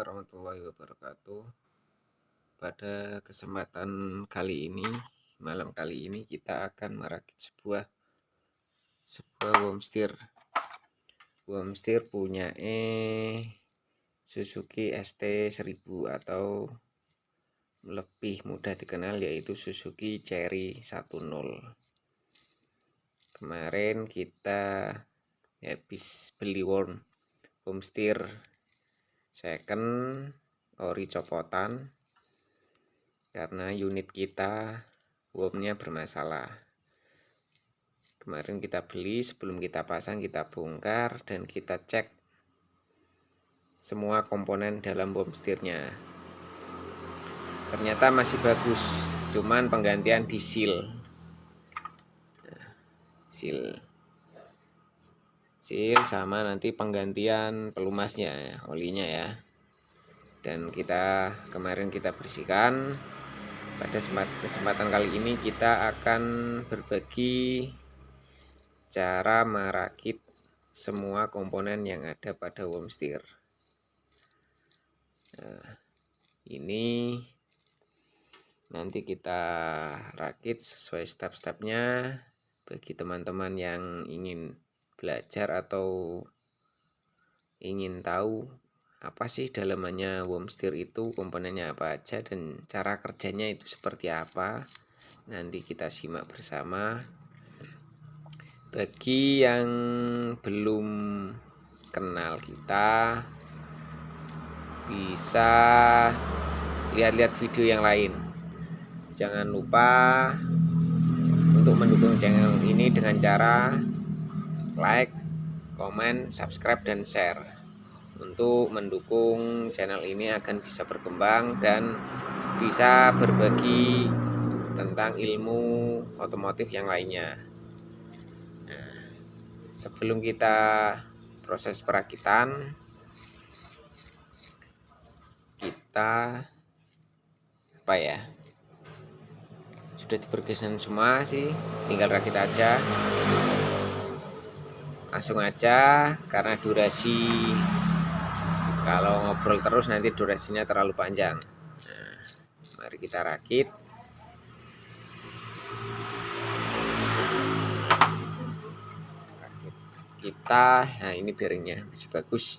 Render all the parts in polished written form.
warahmatullahi wabarakatuh. Pada kesempatan malam kali ini kita akan merakit sebuah wormstir. Wormstir punya Suzuki ST1000 atau lebih mudah dikenal yaitu Suzuki Cherry 10. Kemarin kita habis beli wormstir second ori copotan karena unit kita wormnya bermasalah. Kemarin kita beli, sebelum kita pasang kita bongkar dan kita cek semua komponen dalam wormstirnya. Ternyata masih bagus, cuman penggantian di seal sama nanti penggantian pelumasnya, olinya ya. Dan kemarin kita bersihkan. Pada kesempatan kali ini kita akan berbagi cara merakit semua komponen yang ada pada wormstir. Nah, ini nanti kita rakit sesuai step-stepnya. Bagi teman-teman yang ingin belajar atau ingin tahu apa sih dalamannya wormstir itu, komponennya apa aja dan cara kerjanya itu seperti apa, nanti kita simak bersama. Bagi yang belum kenal kita, bisa lihat-lihat video yang lain. Jangan lupa untuk mendukung channel ini dengan cara like, komen, subscribe, dan share untuk mendukung channel ini akan bisa berkembang dan bisa berbagi tentang ilmu otomotif yang lainnya. Nah, sebelum kita proses perakitan, kita sudah dibergesan semua sih, tinggal rakit aja. Langsung aja, karena durasi kalau ngobrol terus nanti durasinya terlalu panjang. Nah, mari kita rakit. Nah ini bearingnya masih bagus.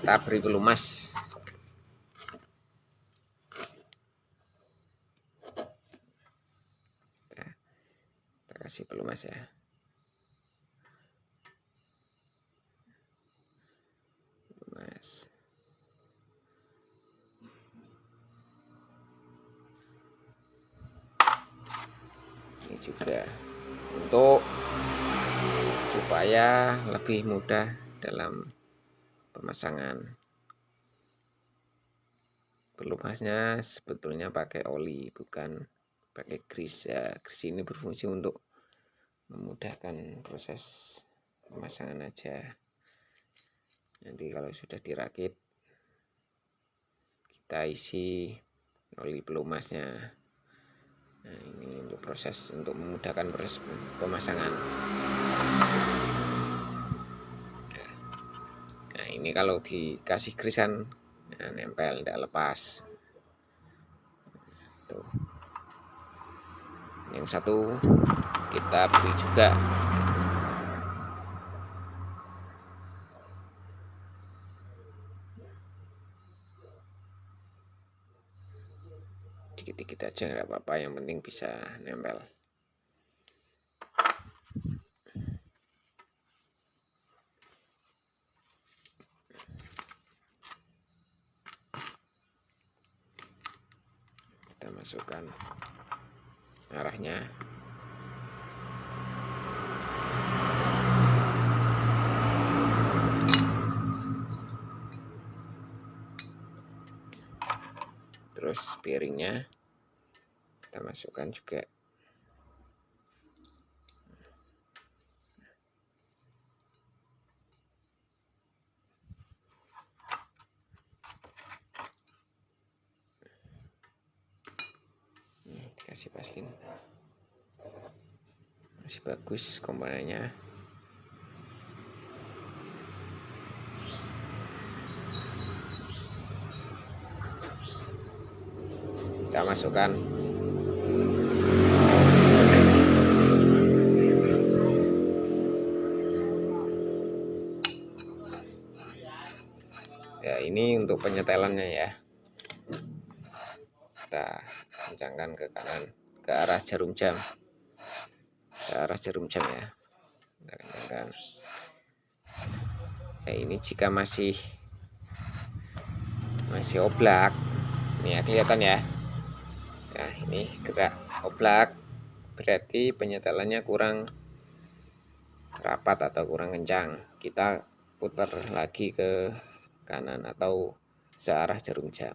Kita beri pelumas. Kita kasih pelumas ya. Pelumas. Ini juga untuk supaya lebih mudah dalam pemasangan. Pelumasnya sebetulnya pakai oli, bukan pakai grease ya. Grease ini berfungsi untuk memudahkan proses pemasangan aja. Nanti kalau sudah dirakit, kita isi oli pelumasnya. Nah, ini untuk proses untuk memudahkan proses pemasangan. Nah, ini kalau dikasih grease kan nempel, tidak lepas. Tuh. Yang satu kita beri juga. Dikit-dikit aja nggak apa-apa, yang penting bisa nempel. Kita masukkan arahnya. Terus bearingnya kita masukkan juga. kasih paslin, masih bagus komponennya. Kita masukkan ya, ini untuk penyetelannya ya. Kita kencangkan ke kanan, ke arah jarum jam, ya. Kita kencangkan. Nah, ini jika masih oblak, ini ya kelihatan ya. Nah, ini gerak oblak, berarti penyetelannya kurang rapat atau kurang kencang. Kita putar lagi ke kanan atau searah jarum jam.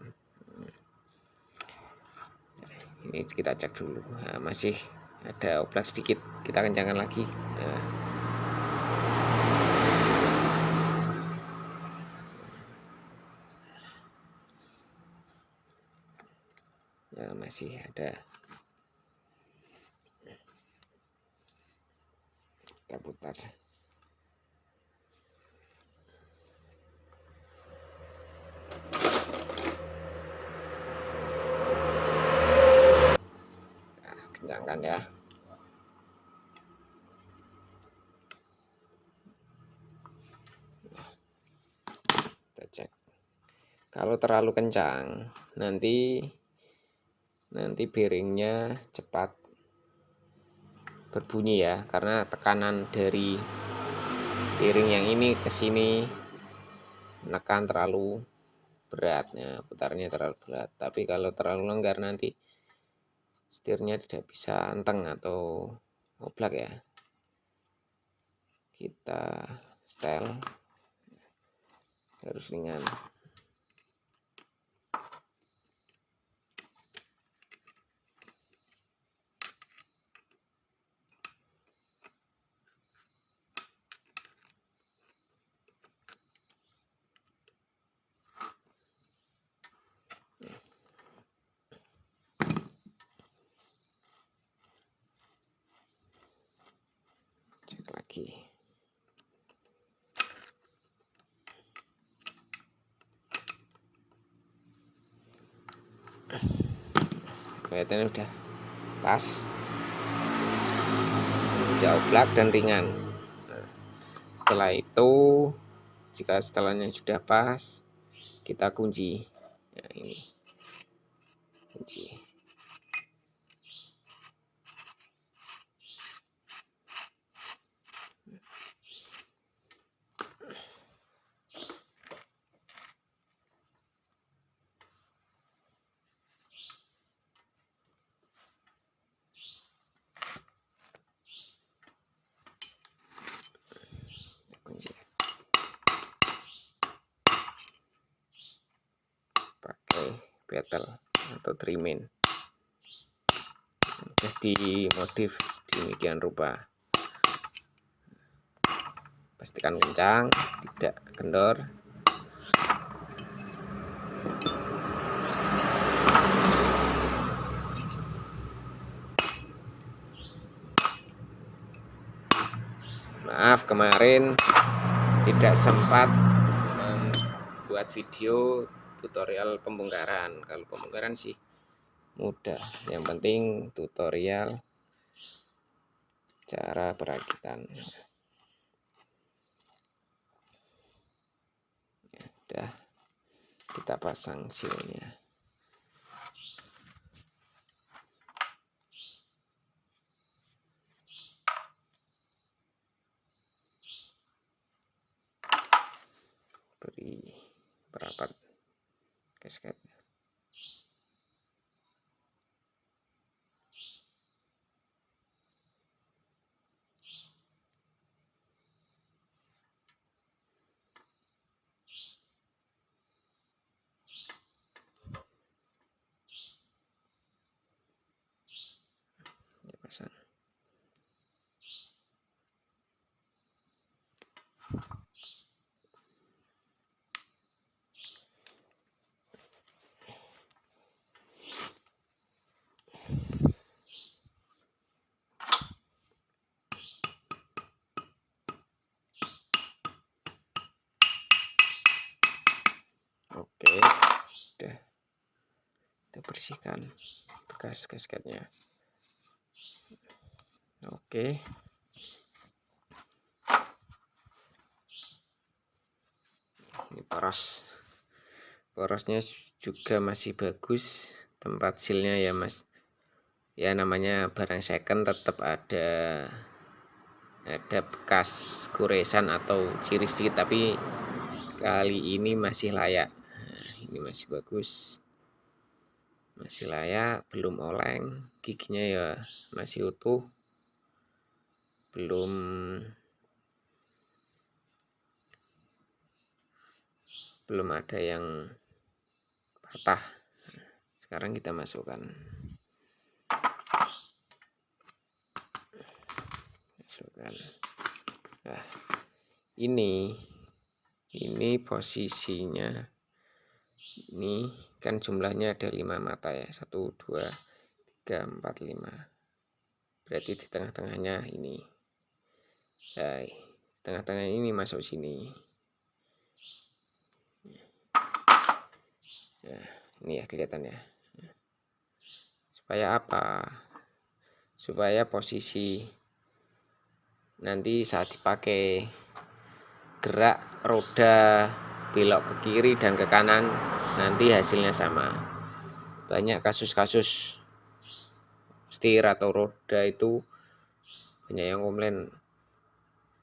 Ini kita cek dulu. Nah, masih ada oblak sedikit, kita kencangkan lagi. Nah, masih ada. Kita putar. Nah, kencangkan ya. Kita cek. Kalau terlalu kencang, nanti bearingnya cepat berbunyi ya, karena tekanan dari bearing yang ini ke sini menekan terlalu beratnya, putarnya terlalu berat. Tapi kalau terlalu longgar nanti setirnya tidak bisa anteng atau oblak ya. Kita setel, harus ringan. Cek lagi. Kelihatannya udah pas, udah oblak dan ringan. Nah, setelah itu, jika setelannya sudah pas, kita kunci. Nah, ini kunci. Kunci. Pakai betel atau trimin. Jadi modif demikian rupa. Pastikan kencang, tidak kendor. Maaf kemarin tidak sempat membuat video tutorial pembongkaran. Kalau pembongkaran sih mudah, yang penting tutorial cara perakitan. Ya, udah kita pasang silnya. Beri perapat gasket. Pasang. bersihkan bekas gasketnya. Oke. Ini porosnya juga masih bagus, tempat sealnya ya mas, ya namanya barang second tetap ada bekas goresan atau ciri sedikit, tapi kali ini masih layak. Nah, ini masih bagus, masih layak, belum oleng, giginya ya masih utuh, belum ada yang patah. Sekarang kita masukkan. Nah, ini posisinya, ini kan jumlahnya ada 5 mata ya, 1 2 3 4 5, berarti di tengah-tengahnya ini. Nah, tengah-tengah ini masuk sini. Nah, ini ya kelihatan ya. Supaya apa? Supaya posisi nanti saat dipakai gerak roda belok ke kiri dan ke kanan nanti hasilnya sama. Banyak kasus-kasus setir atau roda itu banyak yang komplain,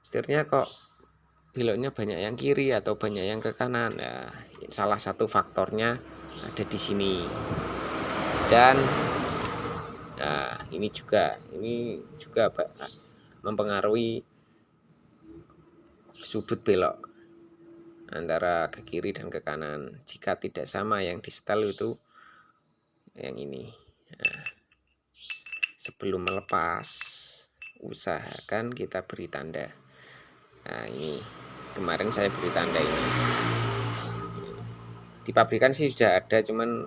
setirnya kok beloknya banyak yang kiri atau banyak yang ke kanan. Nah, salah satu faktornya ada di sini. Dan nah, ini juga mempengaruhi sudut belok antara ke kiri dan ke kanan. Jika tidak sama yang di setel itu yang ini. Nah, sebelum melepas usahakan kita beri tanda. Nah, ini kemarin saya beri tanda ini. Di pabrikan sih sudah ada, cuman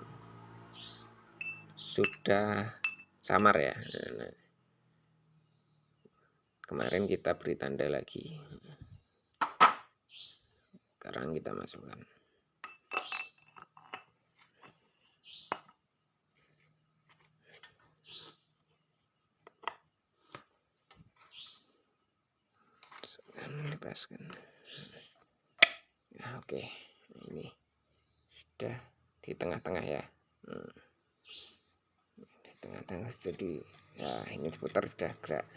sudah samar ya. Nah, kemarin kita beri tanda lagi. Sekarang kita masukkan. Lepaskan. Nah, oke, ini sudah di tengah-tengah ya. Di tengah-tengah jadi ya, ini diputar sudah gerak.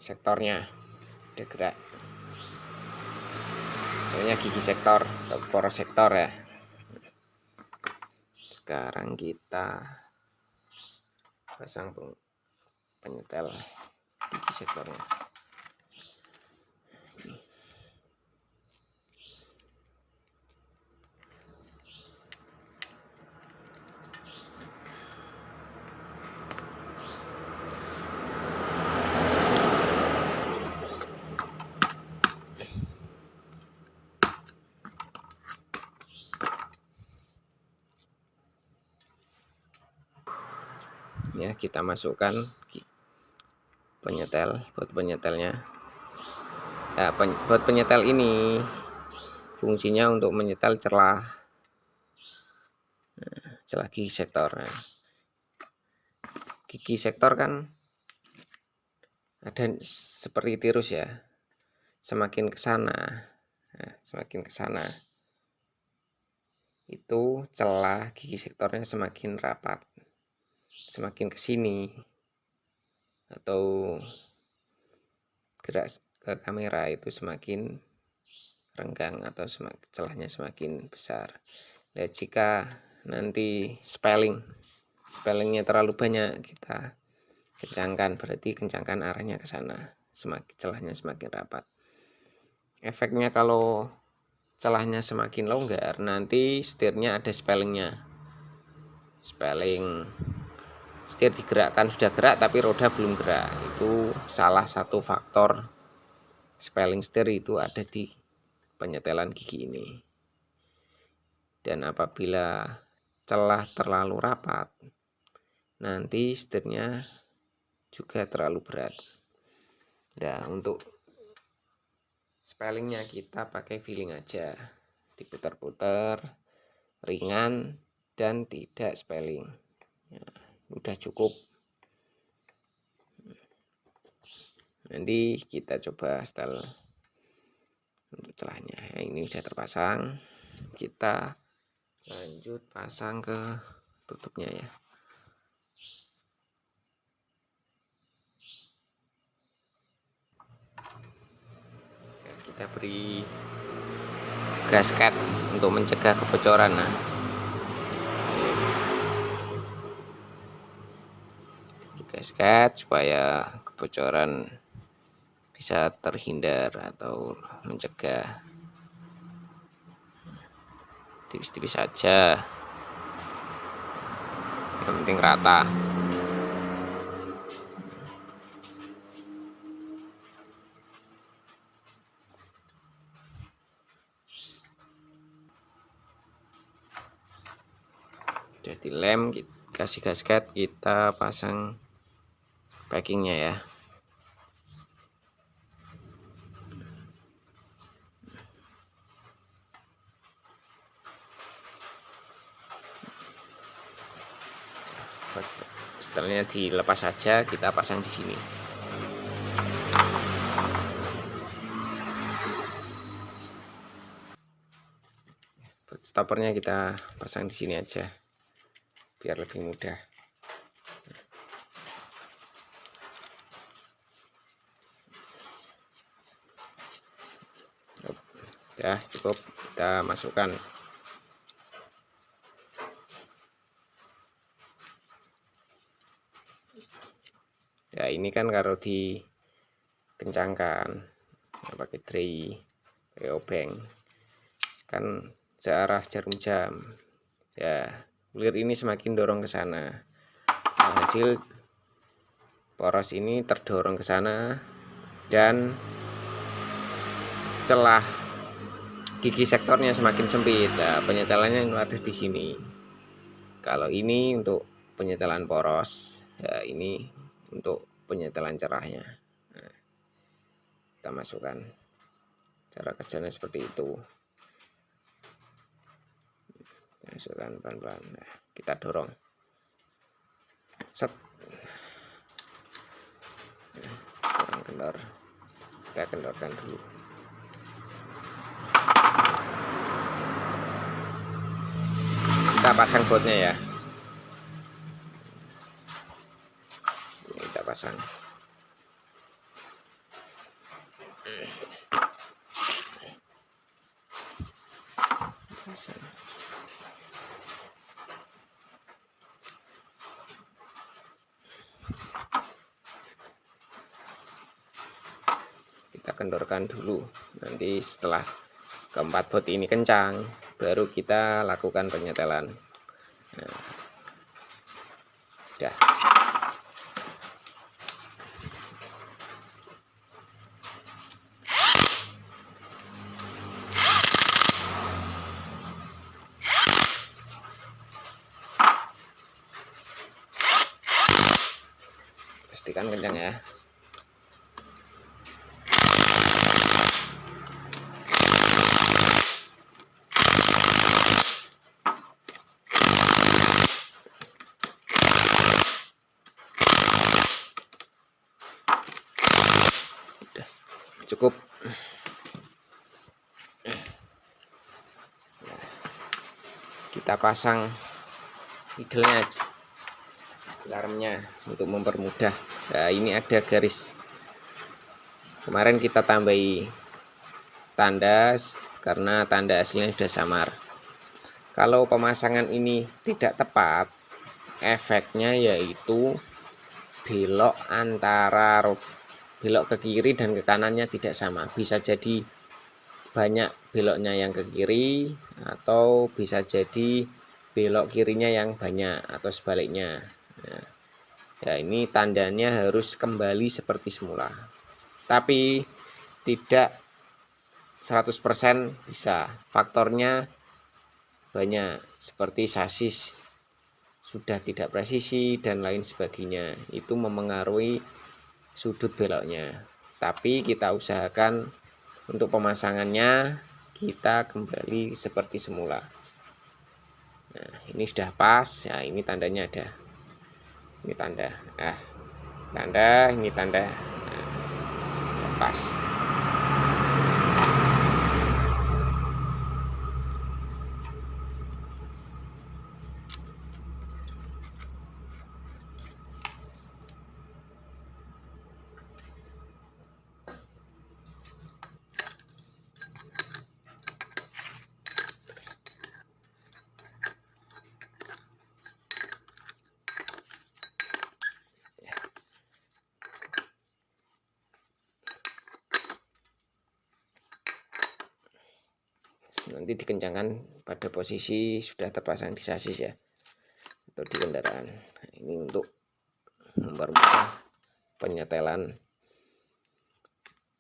Sektornya udah gerak. Namanya gigi sektor atau poros sektor ya. Sekarang kita pasang penyetel gigi sektornya. Ya, kita masukkan penyetel, buat penyetelnya. Nah, buat penyetel ini fungsinya untuk menyetel celah gigi sektor. Nah, gigi sektor kan ada seperti tirus ya, semakin ke sana, semakin ke sana itu celah gigi sektornya semakin rapat, semakin ke sini atau gerak ke kamera itu semakin renggang atau celahnya semakin besar. Nah, jika nanti spellingnya terlalu banyak, kita kencangkan, berarti kencangkan arahnya ke sana, semakin celahnya semakin rapat. Efeknya kalau celahnya semakin longgar, nanti setirnya ada spellingnya. Setir digerakkan sudah gerak tapi roda belum gerak, itu salah satu faktor spelling setir itu ada di penyetelan gigi ini. Dan apabila celah terlalu rapat, nanti setirnya juga terlalu berat. Nah, untuk spellingnya kita pakai feeling aja, diputar-putar ringan, dan tidak spelling. Udah cukup. Nanti kita coba setel untuk celahnya. Ini sudah terpasang. Kita lanjut pasang ke tutupnya ya. Kita beri gasket untuk mencegah kebocoran. Nah, gasket supaya kebocoran bisa terhindar atau mencegah. Tipis-tipis saja, yang penting rata. Jadi lem kasih gasket, kita pasang packingnya ya. Setelahnya dilepas saja, kita pasang di sini. Stoppernya kita pasang di sini aja biar lebih mudah. Ya cukup, kita masukkan. Ya ini kan kalau dikencangkan pakai tray, pakai obeng kan searah jarum jam ya, kulir ini semakin dorong ke sana, hasil poros ini terdorong ke sana dan celah gigi sektornya semakin sempit. Nah, penyetelannya ada di sini. Kalau ini untuk penyetelan poros, ya ini untuk penyetelan cerahnya. Nah, kita masukkan. Cara kerjanya seperti itu. Masukkan pelan-pelan. Nah, kita dorong. Set. Kendor. Kita kendorkan dulu. Kita pasang bautnya ya. Ini kita pasang. Kita kendorkan dulu. Nanti setelah keempat baut ini kencang, baru kita lakukan penyetelan. Nah, udah. Pastikan kencang ya. Udah cukup. Kita pasang needle-nya, alarmnya untuk mempermudah. Nah, ini ada garis. Kemarin kita tambahi tanda karena tanda aslinya sudah samar. Kalau pemasangan ini tidak tepat, efeknya yaitu belok belok ke kiri dan ke kanannya tidak sama. Bisa jadi banyak beloknya yang ke kiri, atau bisa jadi belok kirinya yang banyak, atau sebaliknya. Nah, ya ini tandanya harus kembali seperti semula. Tapi tidak 100% bisa. Faktornya banyak, seperti sasis sudah tidak presisi dan lain sebagainya. Itu memengaruhi sudut beloknya. Tapi kita usahakan untuk pemasangannya kita kembali seperti semula. Nah, ini sudah pas. Nah, ini tandanya ada. Ini tanda. Nah, tanda, ini tanda. Nah, pas. Nanti dikencangkan pada posisi sudah terpasang di sasis ya, atau di kendaraan. Nah, ini untuk mempermudah penyetelan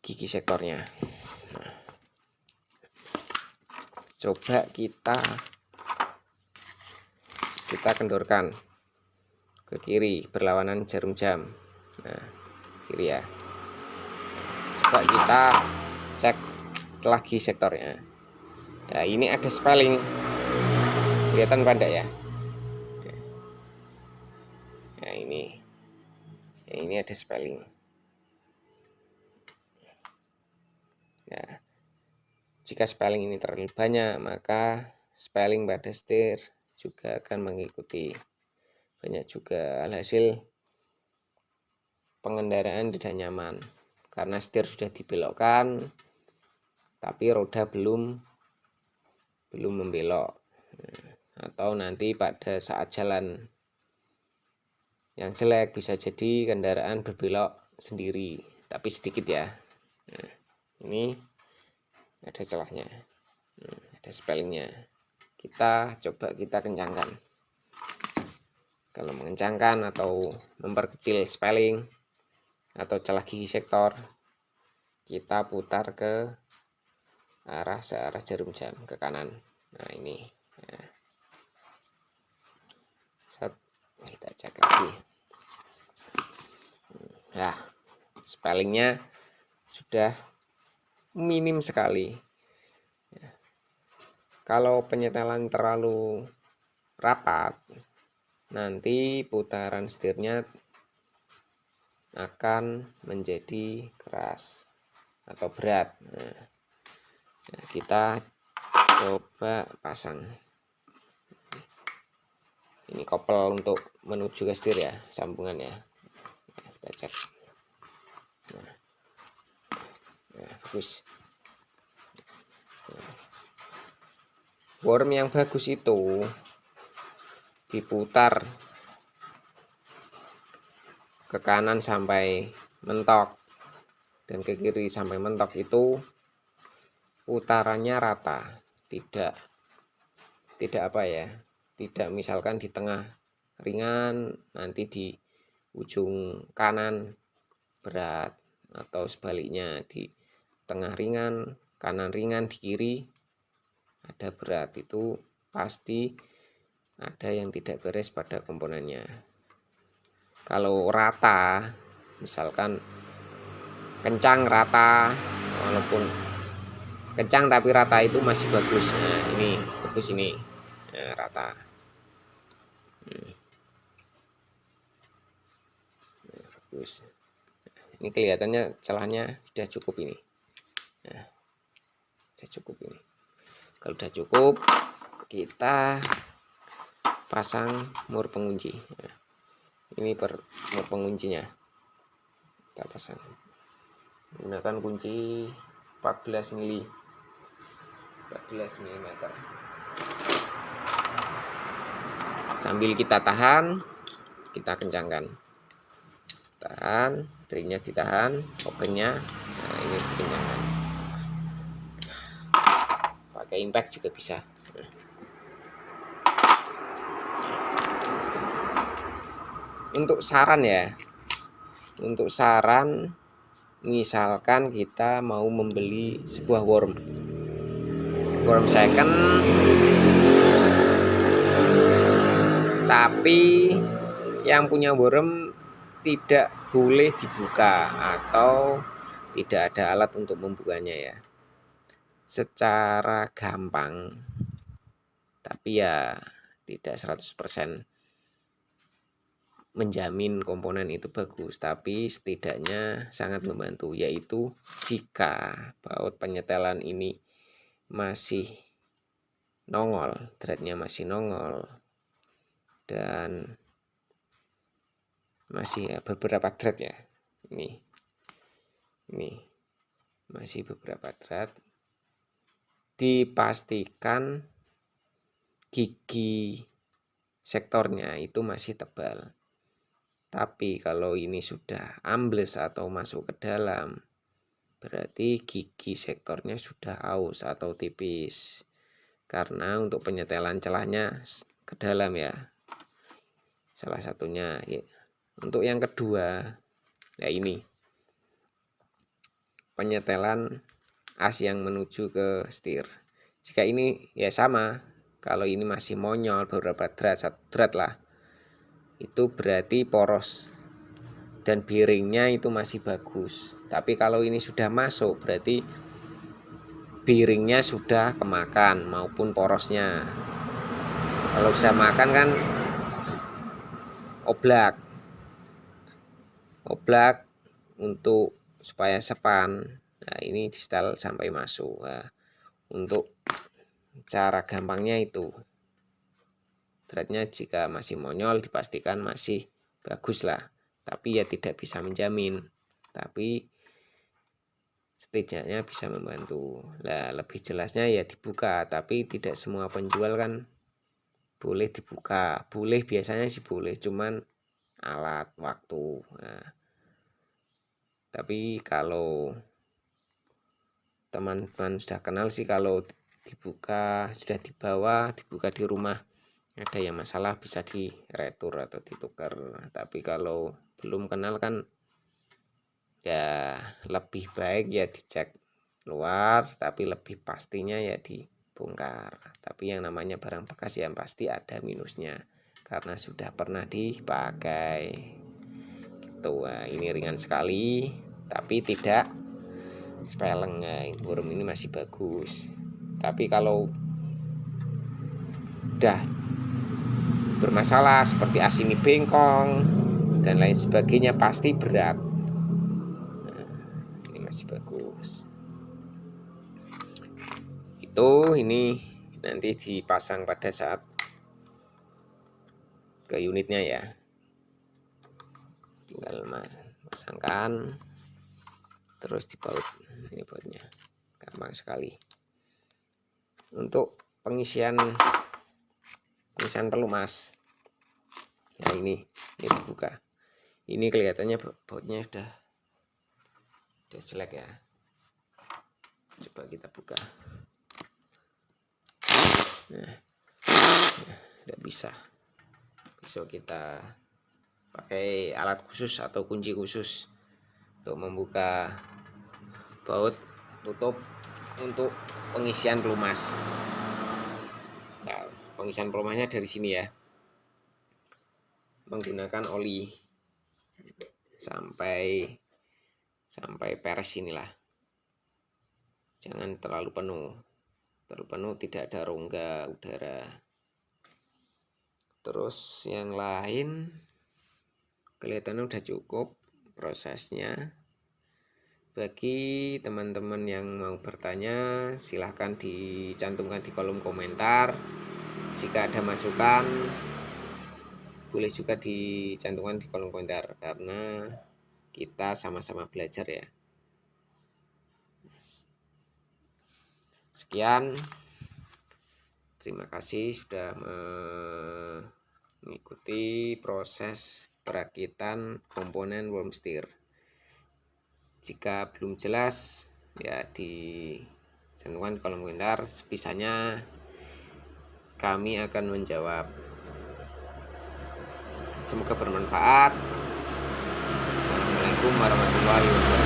gigi sektornya. Nah, coba kita kendorkan ke kiri berlawanan jarum jam. Nah, kiri ya. Coba kita cek celah gigi sektornya. Nah, ini ada spelling, kelihatan pandai ya. Nah, ini ada spelling. Nah, jika spelling ini terlalu banyak, maka spelling pada setir juga akan mengikuti. Banyak juga alhasil pengendaraan tidak nyaman karena setir sudah dibelokkan tapi roda belum membelok, atau nanti pada saat jalan yang jelek bisa jadi kendaraan berbelok sendiri tapi sedikit ya. Nah, ini ada celahnya, ada spellingnya. Kita coba kita kencangkan. Kalau mengencangkan atau memperkecil spelling atau celah gigi sektor, kita putar ke arah searah jarum jam ke kanan. Nah, ini kita cek lagi. Nah, spellingnya sudah minim sekali. Kalau penyetelan terlalu rapat, nanti putaran setirnya akan menjadi keras atau berat. Nah, kita coba pasang. Ini kopel untuk menuju ke setir ya, sambungan ya. Nah, kita cek. Nah, bagus. Worm yang bagus itu diputar ke kanan sampai mentok dan ke kiri sampai mentok, itu putarannya rata, tidak apa ya, tidak misalkan di tengah ringan nanti di ujung kanan berat, atau sebaliknya di tengah ringan kanan ringan, di kiri ada berat. Itu pasti ada yang tidak beres pada komponennya. Kalau rata, misalkan kencang rata, walaupun kencang tapi rata itu masih bagus. Nah, ini bagus ini. Nah, rata. Nah, bagus. Ini kelihatannya celahnya sudah cukup ini. Nah, sudah cukup ini. Kalau sudah cukup, kita pasang mur pengunci. Nah, ini mur penguncinya kita pasang menggunakan kunci 14 mm. Sambil kita tahan, kita kencangkan. Tahan, tringnya ditahan, opennya. Nah, ini dikencangkan. Pakai impact juga bisa. Untuk saran ya, untuk saran, misalkan kita mau membeli sebuah worm second, tapi yang punya worm tidak boleh dibuka atau tidak ada alat untuk membukanya ya. Secara gampang, tapi ya tidak 100% menjamin komponen itu bagus, tapi setidaknya sangat membantu, yaitu jika baut penyetelan ini masih nongol, threadnya masih nongol, dan masih beberapa thread ya, ini masih beberapa thread, dipastikan gigi sektornya itu masih tebal. Tapi kalau ini sudah ambles atau masuk ke dalam, berarti gigi sektornya sudah aus atau tipis. Karena untuk penyetelan celahnya ke dalam ya. Salah satunya ya. Untuk yang kedua, ya ini. Penyetelan as yang menuju ke setir. Jika ini ya sama, kalau ini masih monyol beberapa thread, 1 thread lah, itu berarti poros dan bearingnya itu masih bagus. Tapi kalau ini sudah masuk, berarti bearingnya sudah kemakan maupun porosnya. Kalau sudah makan kan oblak untuk supaya sepan. Nah, ini di setel sampai masuk. Nah, untuk cara gampangnya itu, threadnya jika masih monyol dipastikan masih bagus lah, tapi ya tidak bisa menjamin, tapi setidaknya bisa membantu. Nah, lebih jelasnya ya dibuka, tapi tidak semua penjual kan boleh dibuka. Boleh, biasanya sih boleh, cuman alat waktu. Nah, tapi kalau teman-teman sudah kenal sih, kalau dibuka sudah dibuka di rumah, ada yang masalah bisa diretur atau ditukar. Tapi kalau belum kenal kan ya lebih baik ya dicek luar, tapi lebih pastinya ya dibongkar. Tapi yang namanya barang bekas yang pasti ada minusnya karena sudah pernah dipakai gitu. Nah, ini ringan sekali tapi tidak speleng. Nah, burung ini masih bagus, tapi kalau udah bermasalah seperti as ini bengkong dan lain sebagainya pasti berat. Nah, ini masih bagus. Itu ini nanti dipasang pada saat ke unitnya ya. Tinggal pasangkan terus dibaut. Ini bautnya gampang sekali. Untuk pengisian pelumas, nah ini dibuka. Ini kelihatannya bautnya sudah jelek ya. Coba kita buka. Nah, tidak bisa. Besok kita pakai alat khusus atau kunci khusus untuk membuka baut tutup untuk pengisian pelumas. Nah, pengisian pelumasnya dari sini ya, menggunakan oli sampai peres inilah. Jangan terlalu penuh tidak ada rongga udara. Terus yang lain kelihatannya udah cukup prosesnya. Bagi teman-teman yang mau bertanya, silahkan dicantumkan di kolom komentar. Jika ada masukan, boleh juga dicantumkan di kolom komentar, karena kita sama-sama belajar ya. Sekian, terima kasih sudah mengikuti proses perakitan komponen worm stir. Jika belum jelas ya dicantumkan di kolom komentar, sebisanya kami akan menjawab. Semoga bermanfaat. Assalamualaikum warahmatullahi wabarakatuh.